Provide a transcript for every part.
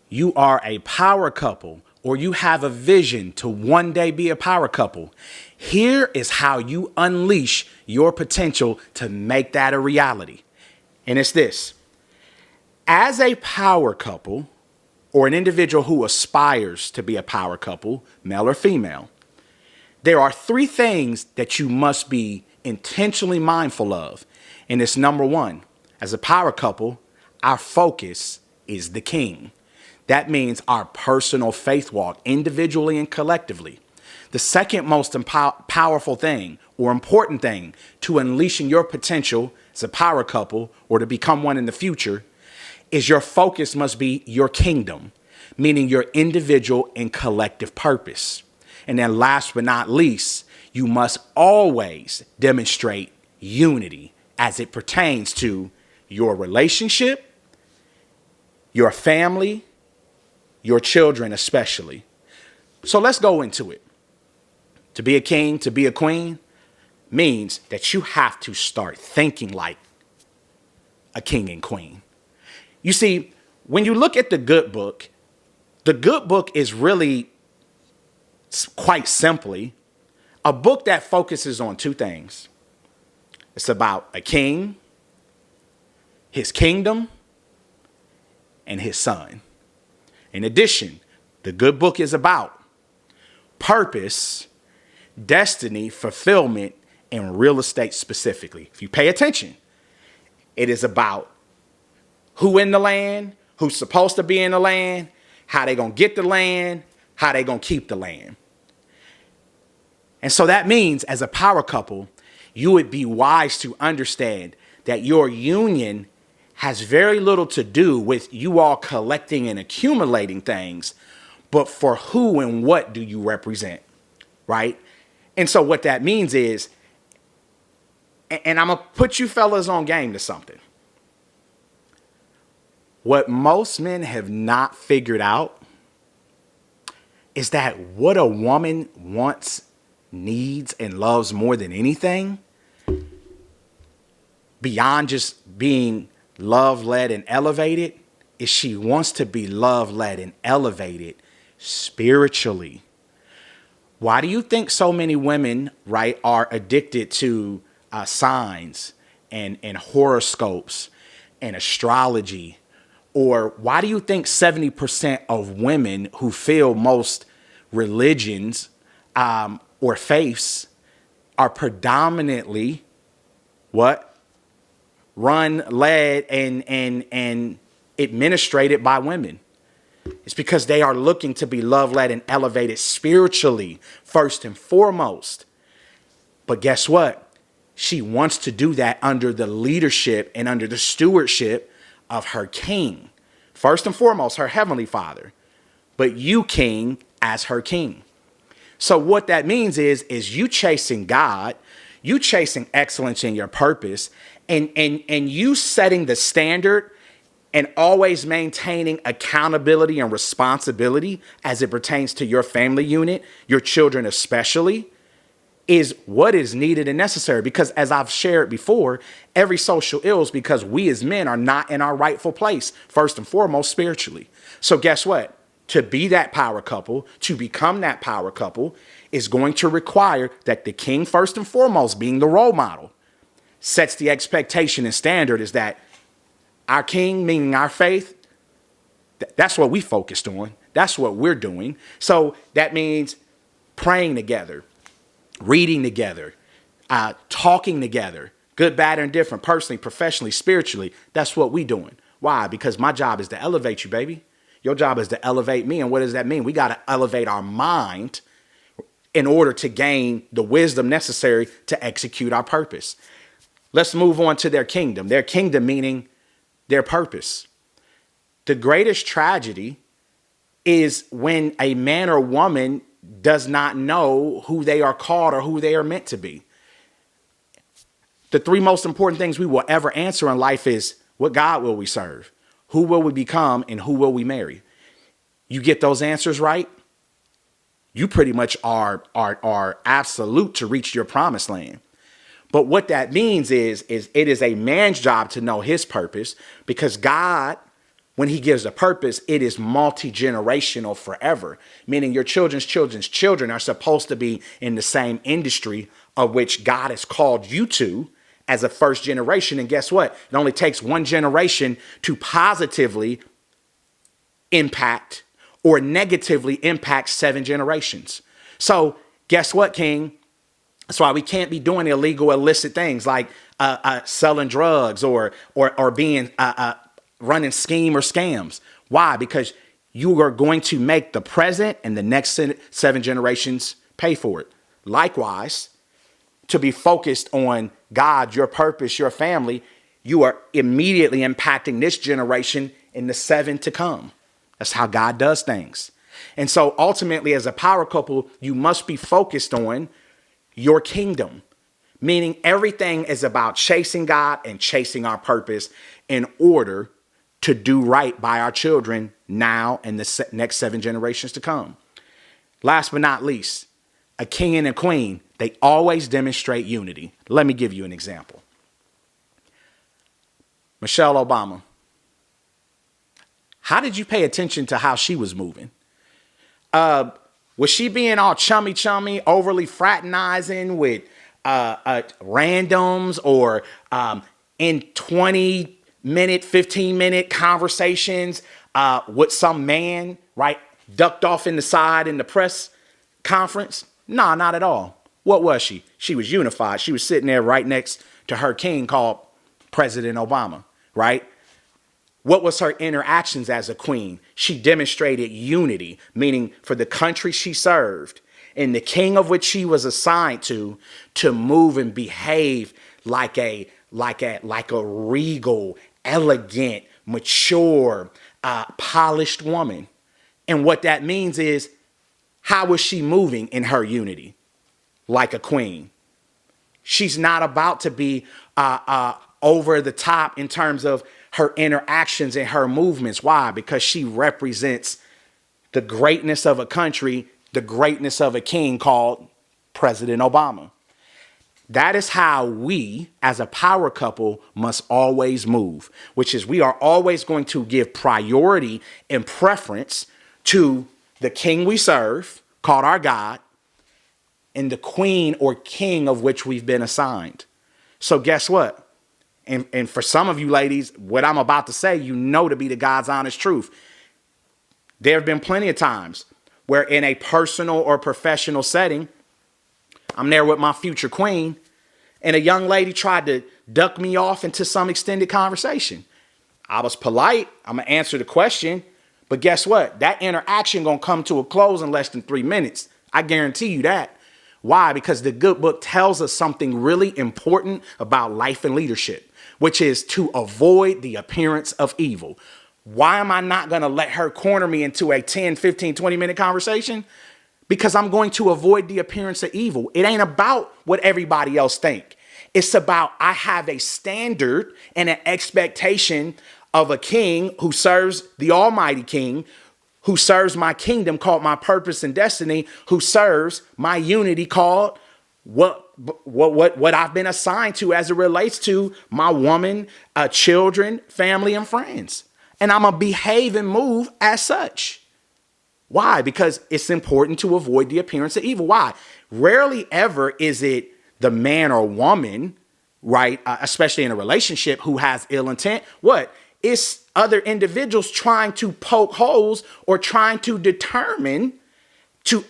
you are a power couple or you have a vision to one day be a power couple, here is how you unleash your potential to make that a reality. And it's this. As a power couple or an individual who aspires to be a power couple, male or female, there are three things that you must be intentionally mindful of. And it's number one, as a power couple, our focus is the king. That means our personal faith walk, individually and collectively. The second most powerful thing or important thing to unleashing your potential as a power couple or to become one in the future is your focus must be your kingdom, meaning your individual and collective purpose. And then last but not least, you must always demonstrate unity as it pertains to your relationship, your family, your children especially. So let's go into it. To be a king, to be a queen, means that you have to start thinking like a king and queen. You see, when you look at the good book is really quite simply a book that focuses on two things. It's about a king, his kingdom, and his son. In addition, the good book is about purpose, destiny, fulfillment, and real estate specifically. If you pay attention, it is about who in the land, who's supposed to be in the land, how they gonna get the land, how they gonna keep the land. And so that means as a power couple, you would be wise to understand that your union has very little to do with you all collecting and accumulating things, but for who and what do you represent, right? And so what that means is, and I'm gonna put you fellas on game to something. What most men have not figured out is that what a woman wants, needs, and loves more than anything, beyond just being love-led and elevated, is she wants to be love-led and elevated spiritually. Why do you think so many women, right, are addicted to signs and horoscopes and astrology? Or why do you think 70% of women who feel most religions or faiths are predominantly what? Run, led, and administrated by women? It's because they are looking to be love-led and elevated spiritually, first and foremost. But guess what? She wants to do that under the leadership and under the stewardship of her king. First and foremost, her heavenly father. But you, king, as her king. So what that means is you chasing God, you chasing excellence in your purpose, and you setting the standard and always maintaining accountability and responsibility as it pertains to your family unit, your children especially, is what is needed and necessary. Because as I've shared before, every social ill is because we as men are not in our rightful place, first and foremost spiritually. So guess what? To be that power couple, to become that power couple, is going to require that the king, first and foremost, being the role model, sets the expectation and standard is that our king, meaning our faith, that's what we focused on. That's what we're doing. So that means praying together, reading together, talking together, good, bad, and different, personally, professionally, spiritually. That's what we doing. Why? Because my job is to elevate you, baby. Your job is to elevate me. And what does that mean? We got to elevate our mind in order to gain the wisdom necessary to execute our purpose. Let's move on to their kingdom. Their kingdom meaning their purpose. The greatest tragedy is when a man or woman does not know who they are called or who they are meant to be. The three most important things we will ever answer in life is what God will we serve, who will we become, and who will we marry? You get those answers right, you pretty much are absolute to reach your promised land. But what that means is it is a man's job to know his purpose, because God when he gives a purpose, it is multi-generational forever, meaning your children's children's children are supposed to be in the same industry of which God has called you to as a first generation. And guess what? It only takes one generation to positively impact or negatively impact 7 generations. So guess what, King? That's why we can't be doing illegal, illicit things like selling drugs or being running scheme or scams. Why? Because you are going to make the present and the next 7 generations pay for it. Likewise, to be focused on God, your purpose, your family, you are immediately impacting this generation in the 7 to come. That's how God does things. And so ultimately, as a power couple, you must be focused on your kingdom, meaning everything is about chasing God and chasing our purpose in order to do right by our children now and the next 7 generations to come. Last but not least, a king and a queen, they always demonstrate unity. Let me give you an example. Michelle Obama. How did you pay attention to how she was moving? Was she being all chummy, overly fraternizing with randoms or in 20-minute, 15-minute conversations with some man, right, ducked off in the side in the press conference? Nah, not at all. What was she? She was unified. She was sitting there right next to her king called President Obama, right? What was her interactions as a queen? She demonstrated unity, meaning for the country she served and the king of which she was assigned to move and behave like a regal, elegant, mature, polished woman. And what that means is, how was she moving in her unity? Like a queen. She's not about to be over the top in terms of her interactions and her movements. Why? Because she represents the greatness of a country, the greatness of a king called President Obama. That is how we, as a power couple, must always move, which is we are always going to give priority and preference to the king we serve, called our God, and the queen or king of which we've been assigned. So guess what? And for some of you ladies, what I'm about to say, you know to be the God's honest truth. There have been plenty of times where in a personal or professional setting, I'm there with my future queen, and a young lady tried to duck me off into some extended conversation. I was polite. I'm going to answer the question. But guess what? That interaction going to come to a close in less than 3 minutes. I guarantee you that. Why? Because the good book tells us something really important about life and leadership, which is to avoid the appearance of evil. Why am I not going to let her corner me into a 10, 15, 20-minute conversation? Because I'm going to avoid the appearance of evil. It ain't about what everybody else think. It's about I have a standard and an expectation of a king who serves the Almighty King, who serves my kingdom called my purpose and destiny, who serves my unity called what I've been assigned to as it relates to my woman, children, family, and friends. And I'm going to behave and move as such. Why? Because it's important to avoid the appearance of evil. Why? Rarely ever is it the man or woman, right, especially in a relationship, who has ill intent. What? It's other individuals trying to poke holes or trying to determine to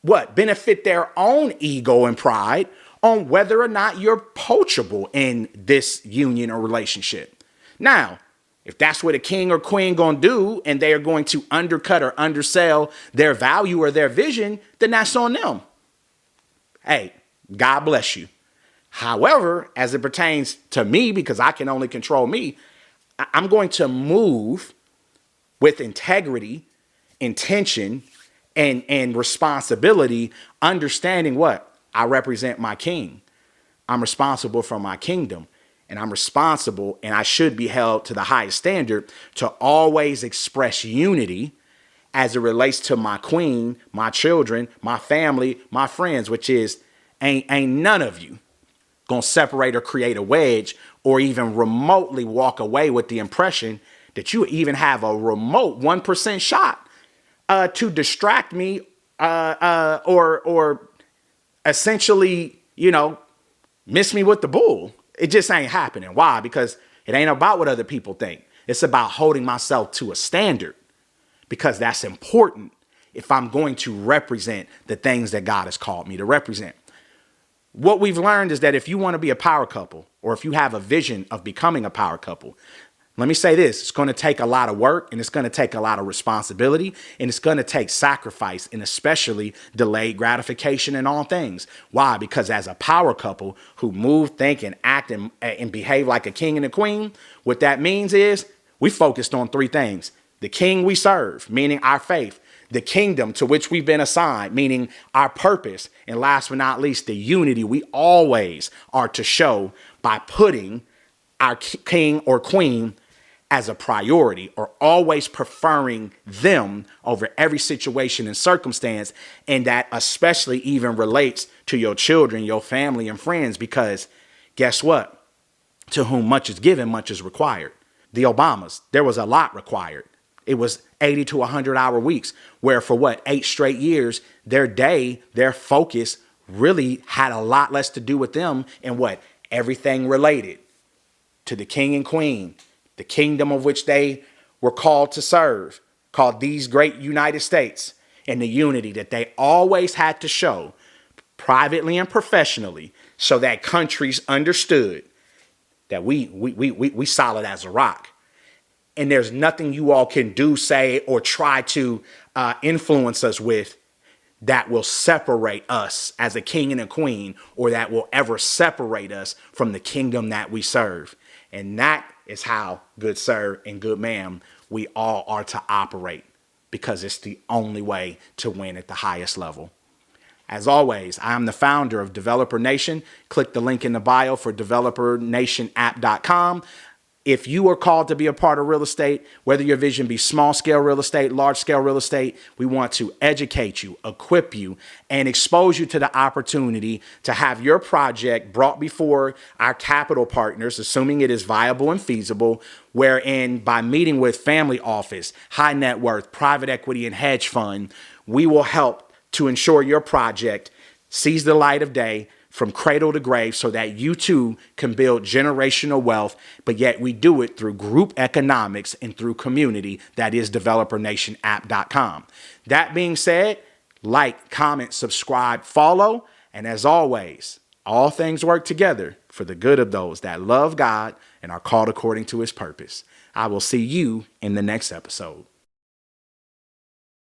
what? Benefit their own ego and pride on whether or not you're poachable in this union or relationship. Now, if that's what a king or queen going to do and they are going to undercut or undersell their value or their vision, then that's on them. Hey, God bless you. However, as it pertains to me, because I can only control me, I'm going to move with integrity, intention, and responsibility, understanding what? I represent my king. I'm responsible for my kingdom. And I'm responsible, and I should be held to the highest standard to always express unity as it relates to my queen, my children, my family, my friends, which is ain't none of you gonna separate or create a wedge or even remotely walk away with the impression that you even have a remote 1% shot to distract me or essentially, miss me with the bull. It just ain't happening. Why? Because it ain't about what other people think. It's about holding myself to a standard, because that's important if I'm going to represent the things that God has called me to represent. What we've learned is that if you want to be a power couple, or if you have a vision of becoming a power couple, let me say this, it's going to take a lot of work, and it's going to take a lot of responsibility, and it's going to take sacrifice, and especially delayed gratification in all things. Why? Because as a power couple who move, think, and act and behave like a king and a queen, what that means is we focused on three things: the king we serve, meaning our faith; the kingdom to which we've been assigned, meaning our purpose; and last but not least, the unity we always are to show by putting our king or queen as a priority, or always preferring them over every situation and circumstance. And that especially even relates to your children, your family, and friends, because guess what? To whom much is given, much is required. The Obamas, there was a lot required. It was 80 to 100-hour weeks, where for 8 straight years, their focus really had a lot less to do with them and everything related to the king and queen, the kingdom of which they were called to serve, called these great United States, and the unity that they always had to show privately and professionally, so that countries understood that we solid as a rock. And there's nothing you all can do, say, or try to influence us with that will separate us as a king and a queen, or that will ever separate us from the kingdom that we serve. And that is how, good sir and good ma'am, we all are to operate, because it's the only way to win at the highest level. As always, I am the founder of Developer Nation. Click the link in the bio for DeveloperNationApp.com. If you are called to be a part of real estate, whether your vision be small scale real estate, large scale real estate, we want to educate you, equip you, and expose you to the opportunity to have your project brought before our capital partners, assuming it is viable and feasible, wherein by meeting with family office, high net worth, private equity, and hedge fund, we will help to ensure your project sees the light of day from cradle to grave, so that you too can build generational wealth, but yet we do it through group economics and through community. That is DeveloperNationApp.com. That being said, like, comment, subscribe, follow, and as always, all things work together for the good of those that love God and are called according to his purpose. I will see you in the next episode.